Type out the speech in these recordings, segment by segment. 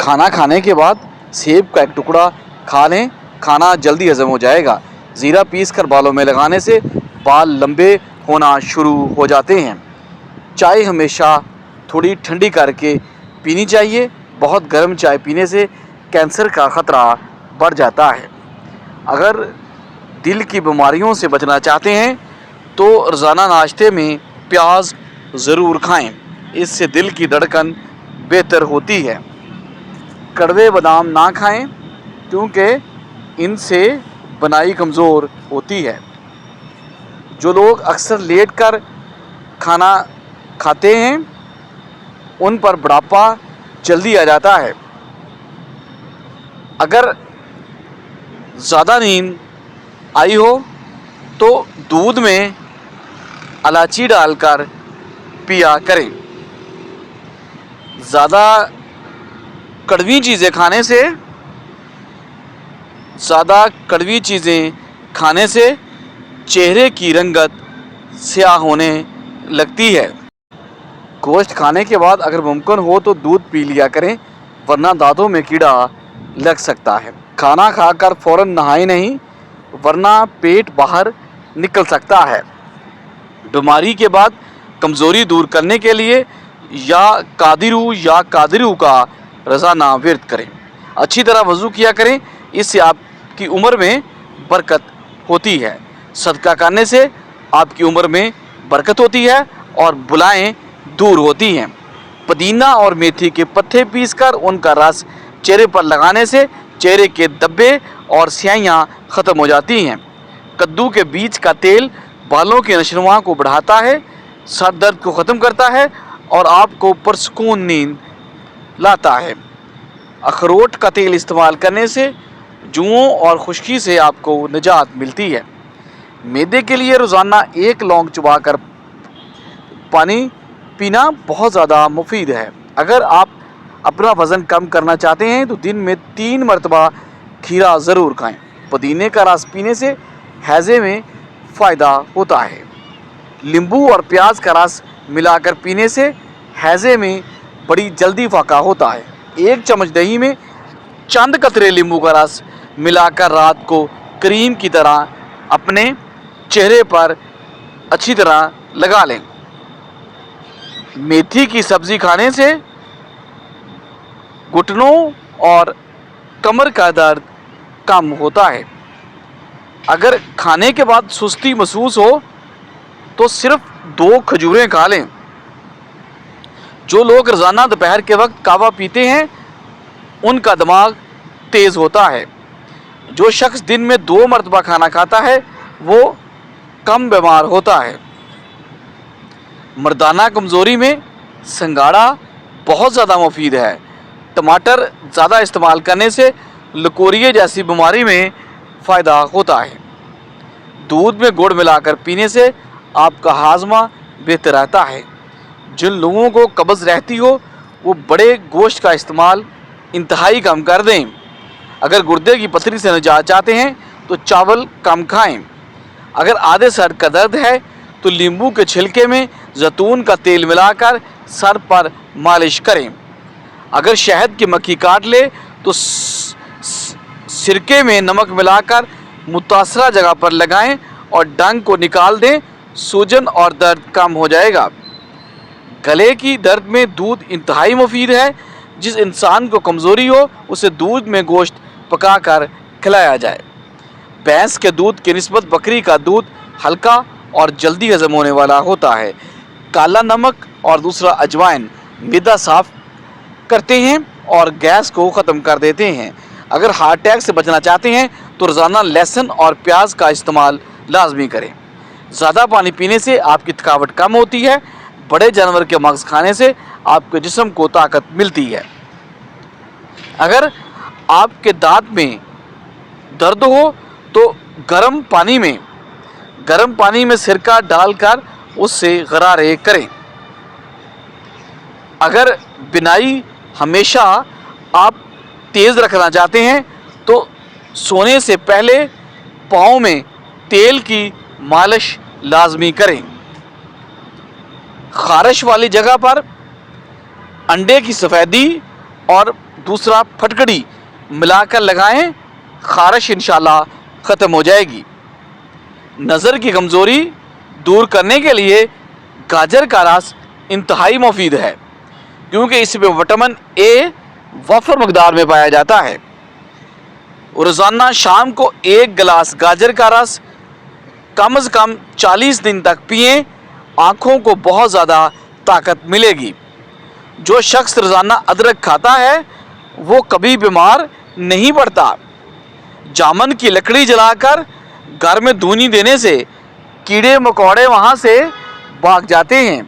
کھانا کھانے کے بعد سیب کا ایک ٹکڑا کھا لیں، کھانا جلدی ہضم ہو جائے گا۔ زیرہ پیس کر بالوں میں لگانے سے بال لمبے ہونا شروع ہو جاتے ہیں۔ چائے ہمیشہ تھوڑی ٹھنڈی کر کے پینی چاہیے۔ بہت گرم چائے پینے سے کینسر کا خطرہ بڑھ جاتا ہے۔ اگر دل کی بیماریوں سے بچنا چاہتے ہیں تو روزانہ ناشتے میں پیاز ضرور کھائیں، اس سے دل کی دھڑکن بہتر ہوتی ہے۔ کڑوے بادام نہ کھائیں کیونکہ ان سے بنائی کمزور ہوتی ہے۔ جو لوگ اکثر لیٹ کر کھانا کھاتے ہیں ان پر بڑھاپا جلدی آ جاتا ہے۔ اگر زیادہ نیند آئی ہو تو دودھ میں الائچی ڈال کر پیا کریں۔ زیادہ کڑوی چیزیں کھانے سے چہرے کی رنگت سیاہ ہونے لگتی ہے۔ گوشت کھانے کے بعد اگر ممکن ہو تو دودھ پی لیا کریں ورنہ دانتوں میں کیڑا لگ سکتا ہے۔ کھانا کھا کر فوراً نہائیں نہیں ورنہ پیٹ باہر نکل سکتا ہے۔ بیماری کے بعد کمزوری دور کرنے کے لیے یا قادرو کا روزانہ ورد کریں۔ اچھی طرح وضو کیا کریں، اس سے آپ کی عمر میں برکت ہوتی ہے۔ صدقہ کرنے سے آپ کی عمر میں برکت ہوتی ہے اور بلائیں دور ہوتی ہیں۔ پودینہ اور میتھی کے پتے پیس کر ان کا رس چہرے پر لگانے سے چہرے کے دبے اور سیاہیاں ختم ہو جاتی ہیں۔ کدو کے بیج کا تیل بالوں کی نشوونما کو بڑھاتا ہے، سر درد کو ختم کرتا ہے اور آپ کو پرسکون نیند لاتا ہے۔ اخروٹ کا تیل استعمال کرنے سے جوؤں اور خشکی سے آپ کو نجات ملتی ہے۔ معدے کے لیے روزانہ 1 لونگ چبا کر پانی پینا بہت زیادہ مفید ہے۔ اگر آپ اپنا وزن کم کرنا چاہتے ہیں تو دن میں 3 مرتبہ کھیرا ضرور کھائیں۔ پودینے کا رس پینے سے ہیضے میں فائدہ ہوتا ہے۔ لیمبو اور پیاز کا رس ملا کر پینے سے ہیضے میں بڑی جلدی فاقہ ہوتا ہے۔ 1 چمچ دہی میں چند قطرے لیمبو کا رس ملا کر رات کو کریم کی طرح اپنے چہرے پر اچھی طرح لگا لیں۔ میتھی کی سبزی کھانے سے گھٹنوں اور کمر کا درد کم ہوتا ہے۔ اگر کھانے کے بعد سستی محسوس ہو تو صرف 2 کھجوریں کھا لیں۔ جو لوگ روزانہ دوپہر کے وقت قہوہ پیتے ہیں ان کا دماغ تیز ہوتا ہے۔ جو شخص دن میں 2 مرتبہ کھانا کھاتا ہے وہ کم بیمار ہوتا ہے۔ مردانہ کمزوری میں سنگھاڑا بہت زیادہ مفید ہے۔ ٹماٹر زیادہ استعمال کرنے سے لکوریا جیسی بیماری میں فائدہ ہوتا ہے۔ دودھ میں گڑ ملا کر پینے سے آپ کا ہاضمہ بہتر رہتا ہے۔ جن لوگوں کو قبض رہتی ہو وہ بڑے گوشت کا استعمال انتہائی کم کر دیں۔ اگر گردے کی پتھری سے نجات چاہتے ہیں تو چاول کم کھائیں۔ اگر آدھے سر کا درد ہے تو لیمبو کے چھلکے میں زیتون کا تیل ملا کر سر پر مالش کریں۔ اگر شہد کی مکھی کاٹ لے تو سرکے میں نمک ملا کر متاثرہ جگہ پر لگائیں اور ڈنگ کو نکال دیں، سوجن اور درد کم ہو جائے گا۔ گلے کی درد میں دودھ انتہائی مفید ہے۔ جس انسان کو کمزوری ہو اسے دودھ میں گوشت پکا کر کھلایا جائے۔ بھینس کے دودھ کی نسبت بکری کا دودھ ہلکا اور جلدی ہضم ہونے والا ہوتا ہے۔ کالا نمک اور دوسرا اجوائن معدہ صاف کرتے ہیں اور گیس کو ختم کر دیتے ہیں۔ اگر ہارٹ اٹیک سے بچنا چاہتے ہیں تو روزانہ لہسن اور پیاز کا استعمال لازمی کریں۔ زیادہ پانی پینے سے آپ کی تھکاوٹ کم ہوتی ہے۔ بڑے جانور کے مغز کھانے سے آپ کے جسم کو طاقت ملتی ہے۔ اگر آپ کے دانت میں درد ہو تو گرم پانی میں سرکہ ڈال کر اس سے غرارے کریں۔ اگر بینائی ہمیشہ آپ تیز رکھنا چاہتے ہیں تو سونے سے پہلے پاؤں میں تیل کی مالش لازمی کریں۔ خارش والی جگہ پر انڈے کی سفیدی اور دوسرا پھٹکڑی ملا کر لگائیں، خارش انشاءاللہ ختم ہو جائے گی۔ نظر کی کمزوری دور کرنے کے لیے گاجر کا رس انتہائی مفید ہے، کیونکہ اس میں وٹامن اے وافر مقدار میں پایا جاتا ہے۔ روزانہ شام کو 1 گلاس گاجر کا رس کم از کم 40 دن تک پئیں، آنکھوں کو بہت زیادہ طاقت ملے گی۔ جو شخص روزانہ ادرک کھاتا ہے وہ کبھی بیمار نہیں پڑتا۔ جامن کی لکڑی جلا کر گھر میں دھونی دینے سے کیڑے مکوڑے وہاں سے بھاگ جاتے ہیں۔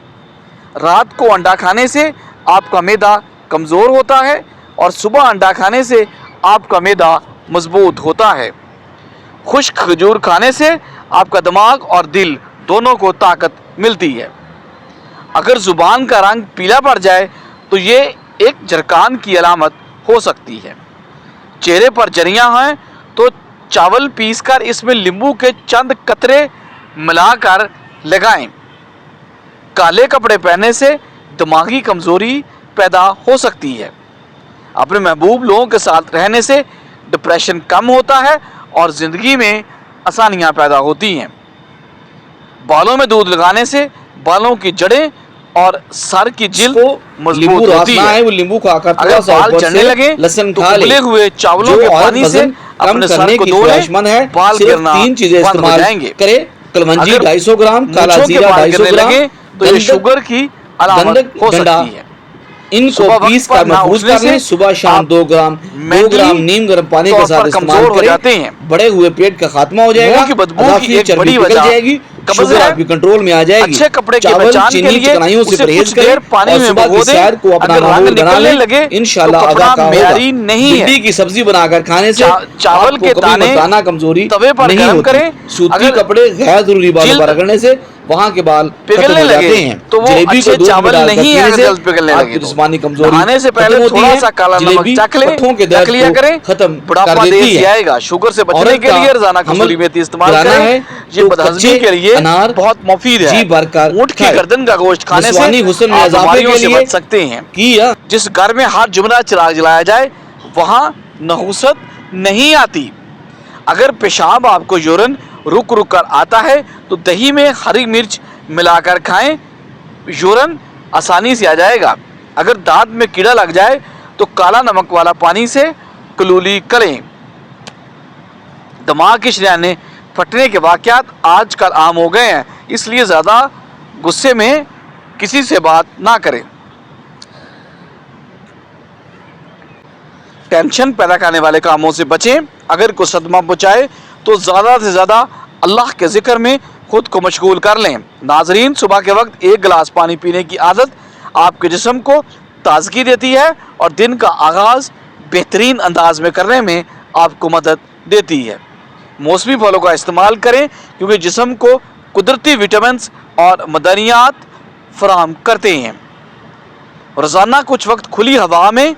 رات کو انڈا کھانے سے آپ کا معدہ کمزور ہوتا ہے اور صبح انڈا کھانے سے آپ کا معدہ مضبوط ہوتا ہے۔ خشک کھجور کھانے سے آپ کا دماغ اور دل دونوں کو طاقت ملتی ہے۔ اگر زبان کا رنگ پیلا پڑ جائے تو یہ ایک جرکان کی علامت ہو سکتی ہے۔ چہرے پر جریاں ہیں تو چاول پیس کر اس میں لیمبو کے چند قطرے ملا کر لگائیں۔ کالے کپڑے پہننے سے دماغی کمزوری پیدا ہو سکتی ہے۔ اپنے محبوب لوگوں کے ساتھ رہنے سے ڈپریشن کم ہوتا ہے اور زندگی میں آسانیاں پیدا ہوتی ہیں۔ بالوں میں دودھ لگانے سے بالوں کی جڑیں اور سر کی جلد مضبوط ہوتی ہے۔ وہ لیمبو کھا کر اگر بال جھڑنے لگے تو ابلے ہوئے چاولوں کے پانی سے اپنے سر کو دھو لیں، بال گرنا 3 چیزیں بند ہو استعمال جائیں گے۔ کرے، کلونجی 250 گرام، کالا مونچھوں کے زیرہ بال 250 گرنے گرام، لگے تو یہ شوگر کی علامت ہو سکتی ہے۔ ان کو صبح وقت پیس پر کر نہ محفوظ اٹھنے کر لیں۔ سے صبح شام آپ 2 گرام نیم گرم پانی کے طور ساتھ پر استعمال کمزور ہو جاتے کریں، ہیں۔ بڑے ہوئے پیٹ کا خاتمہ ہو جائے گا، منہ کی بدبو کی اضافی ایک چربی بڑی نکل وجہ جائے گی، قبض شوگر ہے۔ آپ کی کنٹرول میں آ جائے گی۔ اچھے کپڑے کی چاول، پہچان کے چینی، لیے چکنائیوں سے اسے پرہیز کچھ کریں دیر پانی اور میں صبح بھگو کی دیں۔ سیر کو اپنا اگر رنگ معمول بنا نکلنے لیں، لگے انشاءاللہ تو ادا کپڑا کا ہوگا۔ معیاری نہیں ہے۔ بھنڈی کی سبزی بنا کر کھانے سے چاول آپ کو کے کبھی دانے مردانہ کمزوری توے پر نہیں گرم ہوتی۔ کریں۔ سوتی اگر کپڑے غیر ضروری بالوں جلد پر رگڑنے سے وہاں کے بال ختم پگھلنے ہو لگے جاتے ہیں۔ تو وہ جلیبی کو اچھے دودھ میں چاول ڈال کر نہیں ہے۔ پینے اگر سے جلد پگھلنے آپ لگے کی تو جسمانی کمزوری نہانے سے پہلے ختم ہوتی تھوڑا ہے۔ سا کالا نمک جلیبی چکھ لیں، پٹھوں کے رکھ درد لیا کو کریں، ختم کر بڑھاپا دیر دیتی سے ہے۔ آئے گا۔ شوگر سے بچنے عورت کے کا لیے روزانہ حمل کسوری میتھی استعمال کرانا کریں، ہے یہ تو بدہضمی کچے کے لیے انار بہت مفید ہے۔ جی بھر کر اونٹ کی کھائے۔ گردن کا گوشت کھانے سے جسمانی حسن میں آپ اضافے بیماریوں کے سے لیے بچ سکتے ہیں۔ کیا جس گھر میں ہر جمعہ چراغ جلایا جائے وہاں نحوست نہیں آتی۔ اگر پیشاب آپ کو یورین رک رک کر آتا ہے تو دہی میں ہری مرچ ملا کر کھائیں، یورین آسانی سے آ جائے گا۔ اگر دانت میں کیڑا لگ جائے تو کالا نمک والا پانی سے کلولی کریں۔ دماغ کی شریانیں پھٹنے کے واقعات آج کل عام ہو گئے ہیں، اس لیے زیادہ غصے میں کسی سے بات نہ کریں۔ ٹینشن پیدا کرنے والے کاموں سے بچیں۔ اگر کوئی صدمہ پہنچائے تو زیادہ سے زیادہ اللہ کے ذکر میں خود کو مشغول کر لیں۔ ناظرین، صبح کے وقت 1 گلاس پانی پینے کی عادت آپ کے جسم کو تازگی دیتی ہے اور دن کا آغاز بہترین انداز میں کرنے میں آپ کو مدد دیتی ہے۔ موسمی پھلوں کا استعمال کریں کیونکہ جسم کو قدرتی وٹامنز اور معدنیات فراہم کرتے ہیں۔ روزانہ کچھ وقت کھلی ہوا میں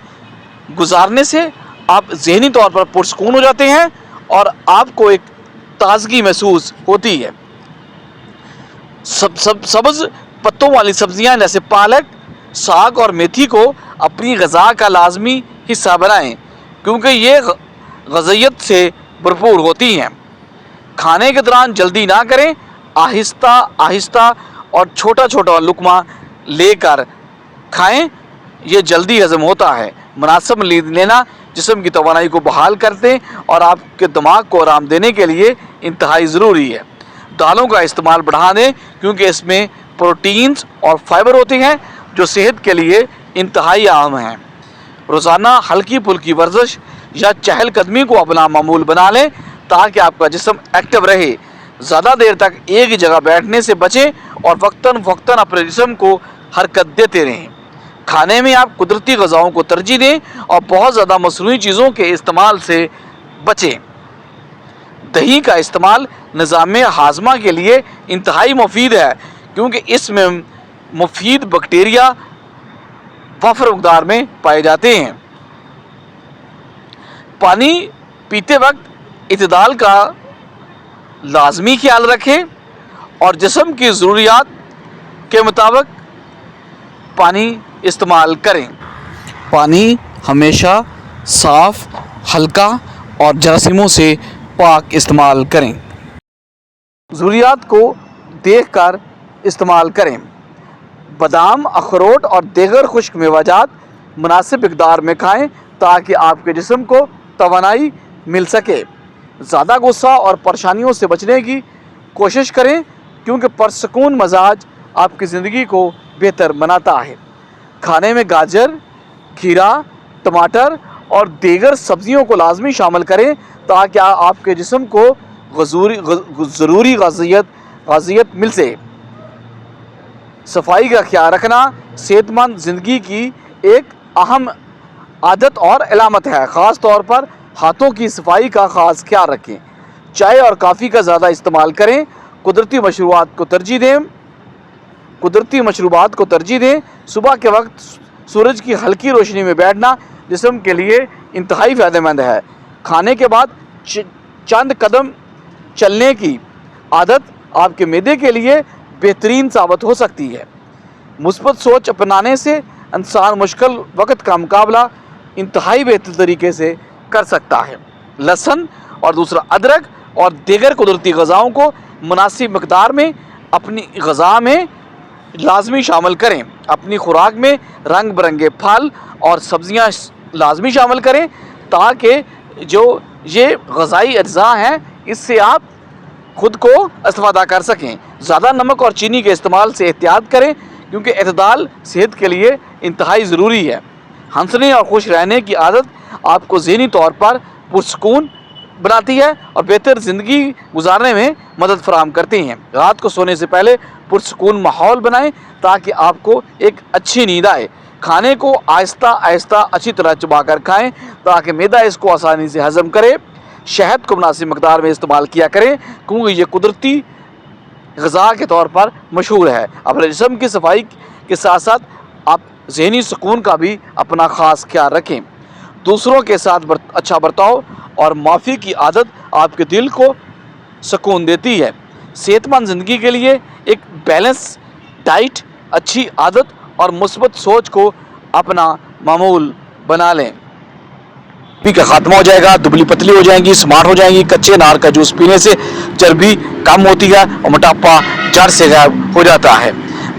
گزارنے سے آپ ذہنی طور پر پرسکون ہو جاتے ہیں اور آپ کو ایک تازگی محسوس ہوتی ہے۔ سبز پتوں والی سبزیاں جیسے پالک، ساگ اور میتھی کو اپنی غذا کا لازمی حصہ بنائیں کیونکہ یہ غذائیت سے بھرپور ہوتی ہیں۔ کھانے کے دوران جلدی نہ کریں، آہستہ آہستہ اور چھوٹا چھوٹا لقمہ لے کر کھائیں، یہ جلدی ہضم ہوتا ہے۔ مناسب نیند لینا جسم کی توانائی کو بحال کرتے اور آپ کے دماغ کو آرام دینے کے لیے انتہائی ضروری ہے۔ دالوں کا استعمال بڑھا دیں کیونکہ اس میں پروٹینز اور فائبر ہوتے ہیں جو صحت کے لیے انتہائی اہم ہیں۔ روزانہ ہلکی پھلکی ورزش یا چہل قدمی کو اپنا معمول بنا لیں تاکہ آپ کا جسم ایکٹیو رہے۔ زیادہ دیر تک ایک ہی جگہ بیٹھنے سے بچیں اور وقتاً فوقتاً اپنے جسم کو حرکت دیتے رہیں۔ کھانے میں آپ قدرتی غذاؤں کو ترجیح دیں اور بہت زیادہ مصنوعی چیزوں کے استعمال سے بچیں۔ دہی کا استعمال نظام ہاضمہ کے لیے انتہائی مفید ہے کیونکہ اس میں مفید بیکٹیریا وافر مقدار میں پائے جاتے ہیں۔ پانی پیتے وقت اعتدال کا لازمی خیال رکھیں اور جسم کی ضروریات کے مطابق پانی استعمال کریں۔ پانی ہمیشہ صاف, ہلکا اور جراثیموں سے پاک استعمال کریں. ضروریات کو دیکھ کر استعمال کریں. بادام, اخروٹ اور دیگر خشک میوہ جات مناسب مقدار میں کھائیں تاکہ آپ کے جسم کو توانائی مل سکے. زیادہ غصہ اور پریشانیوں سے بچنے کی کوشش کریں کیونکہ پرسکون مزاج آپ کی زندگی کو بہتر بناتا ہے. کھانے میں گاجر, کھیرا, ٹماٹر اور دیگر سبزیوں کو لازمی شامل کریں تاکہ آپ کے جسم کو ضروری غذائیت مل سکے. صفائی کا خیال رکھنا صحت مند زندگی کی ایک اہم عادت اور علامت ہے. خاص طور پر ہاتھوں کی صفائی کا خاص خیال رکھیں. چائے اور کافی کا زیادہ استعمال کریں. قدرتی مشروبات کو ترجیح دیں. صبح کے وقت سورج کی ہلکی روشنی میں بیٹھنا جسم کے لیے انتہائی فائدہ مند ہے. کھانے کے بعد چند قدم چلنے کی عادت آپ کے معدے کے لیے بہترین ثابت ہو سکتی ہے. مثبت سوچ اپنانے سے انسان مشکل وقت کا مقابلہ انتہائی بہتر طریقے سے کر سکتا ہے. لہسن اور دوسرا ادرک اور دیگر قدرتی غذاؤں کو مناسب مقدار میں اپنی غذا میں لازمی شامل کریں. اپنی خوراک میں رنگ برنگے پھل اور سبزیاں لازمی شامل کریں تاکہ جو یہ غذائی اجزاء ہیں اس سے آپ خود کو استفادہ کر سکیں. زیادہ نمک اور چینی کے استعمال سے احتیاط کریں کیونکہ اعتدال صحت کے لیے انتہائی ضروری ہے. ہنسنے اور خوش رہنے کی عادت آپ کو ذہنی طور پر پرسکون بناتی ہے اور بہتر زندگی گزارنے میں مدد فراہم کرتی ہیں. رات کو سونے سے پہلے پرسکون ماحول بنائیں تاکہ آپ کو ایک اچھی نیند آئے. کھانے کو آہستہ آہستہ اچھی طرح چبا کر کھائیں تاکہ معدہ اس کو آسانی سے ہضم کرے. شہد کو مناسب مقدار میں استعمال کیا کریں کیونکہ یہ قدرتی غذا کے طور پر مشہور ہے. اپنے جسم کی صفائی کے ساتھ ساتھ آپ ذہنی سکون کا بھی اپنا خاص خیال رکھیں. دوسروں کے ساتھ اچھا برتاؤ اور معافی کی عادت آپ کے دل کو سکون دیتی ہے. صحت مند زندگی کے لیے ایک بیلنس ڈائٹ, اچھی عادت اور مثبت سوچ کو اپنا معمول بنا لیں. چربی کا خاتمہ ہو جائے گا, دبلی پتلی ہو جائیں گی, سمارٹ ہو جائیں گی. کچے انار کا جوس پینے سے چربی کم ہوتی ہے اور موٹاپا جڑ سے غائب ہو جاتا ہے.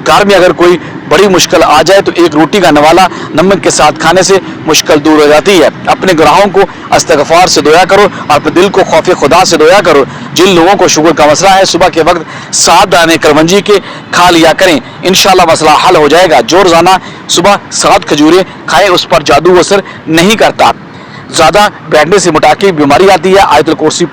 گھر میں اگر کوئی بڑی مشکل آ جائے تو ایک روٹی کا نوالہ نمک کے ساتھ کھانے سے مشکل دور ہو جاتی ہے. اپنے گناہوں کو استغفار سے دھویا کرو اور اپنے دل کو خوف خدا سے دھویا کرو. جن لوگوں کو شوگر کا مسئلہ ہے صبح کے وقت 7 دانے کلونجی کے کھا لیا کریں, انشاءاللہ مسئلہ حل ہو جائے گا. جو روزانہ صبح 7 کھجوریں کھائیں اس پر جادو اثر نہیں کرتا. زیادہ بیٹھنے سے موٹاپے کی بیماری آتی ہے. آیت الکرسی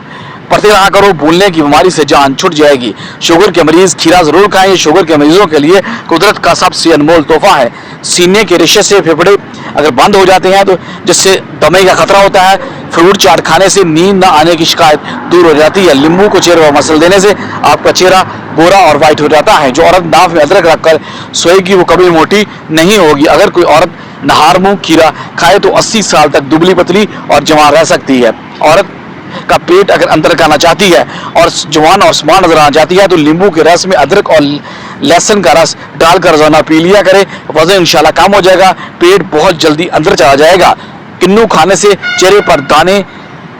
پڑھتے رہا کرو, بھولنے کی بیماری سے جان چھٹ جائے گی. شوگر کے مریض کھیرا ضرور کھائیں. یہ شوگر کے مریضوں کے لیے قدرت کا سب سے انمول تحفہ ہے. سینے کے ریشے سے پھیپھڑے اگر بند ہو جاتے ہیں تو جس سے دمے کا خطرہ ہوتا ہے, فروٹ چاٹ کھانے سے نیند نہ آنے کی شکایت دور ہو جاتی ہے. لیمبو کو چہرے پر مسل دینے سے آپ کا چہرہ گورا اور وائٹ ہو جاتا ہے. جو عورت ناف میں ادرک رکھ کر سوئے گی وہ کبھی موٹی نہیں ہوگی. اگر کوئی عورت نہار منہ کھیرا کھائے تو 80 سال تک دبلی پتلی اور جوان رہ سکتی ہے. عورت کا پیٹ اگر اندر کرنا چاہتی ہے اور جوان اور سمان نظر آنا چاہتی ہے تو لیمبو کے رس میں ادرک اور لہسن کا رس ڈال کر روزانہ پی لیا کرے. وزن انشاءاللہ کم ہو جائے گا, پیٹ بہت جلدی اندر چلا جائے گا. کنو کھانے سے چہرے پر دانے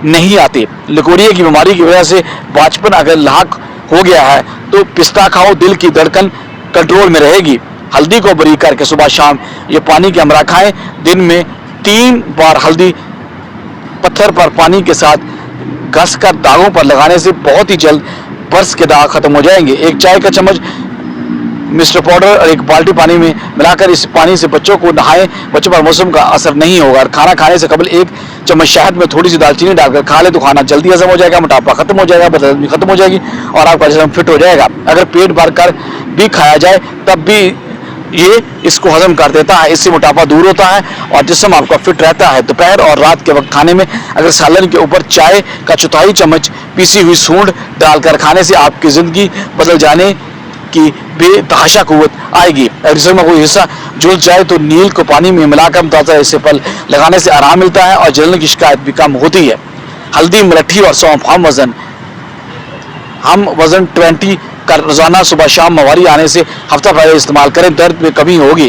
نہیں آتے. لکوڑیے کی بیماری کی وجہ سے باچپن اگر لاحق ہو گیا ہے تو پستہ کھاؤ, دل کی دھڑکن کنٹرول میں رہے گی. ہلدی کو بریک کر کے صبح شام یہ پانی کے ہمراہ کھائیں. دن میں 3 بار ہلدی پتھر پر پانی کے ساتھ گھس کر داغوں پر لگانے سے بہت ہی جلد برس کے داغ ختم ہو جائیں گے. 1 چائے کا چمچ مسٹر پاؤڈر اور 1 بالٹی پانی میں ملا کر اس پانی سے بچوں کو نہائیں. بچوں پر موسم کا اثر نہیں ہوگا. کھانا کھانے سے قبل 1 چمچ شہد میں تھوڑی سی دال چینی ڈال کر کھا لے تو کھانا جلدی ہضم ہو جائے گا, موٹاپا ختم ہو جائے گا, بدہضمی ختم ہو جائے گی اور آپ کا جسم فٹ ہو جائے گا. اگر پیٹ بھر کر بھی کھایا جائے تب بھی یہ اس کو ہضم کر دیتا ہے. اس سے موٹاپا دور ہوتا ہے اور جسم آپ کا فٹ رہتا ہے. دوپہر اور رات کے وقت کھانے میں اگر سالن کے اوپر چائے کا 1/4 چمچ پیسی ہوئی سونڈ ڈال کر کھانے سے آپ کی زندگی بدل جانے کی بے تحاشا قوت آئے گی. اگر جسم میں کوئی حصہ جل جائے تو نیل کو پانی میں ملا کر متاثر حصے پر لگانے سے آرام ملتا ہے اور جلنے کی شکایت بھی کم ہوتی ہے. ہلدی, ملٹھی اور سونف ہم وزن 20 کر روزانہ صبح شام مواری آنے سے ہفتہ پہلے استعمال کریں. درد میں کمی ہوگی.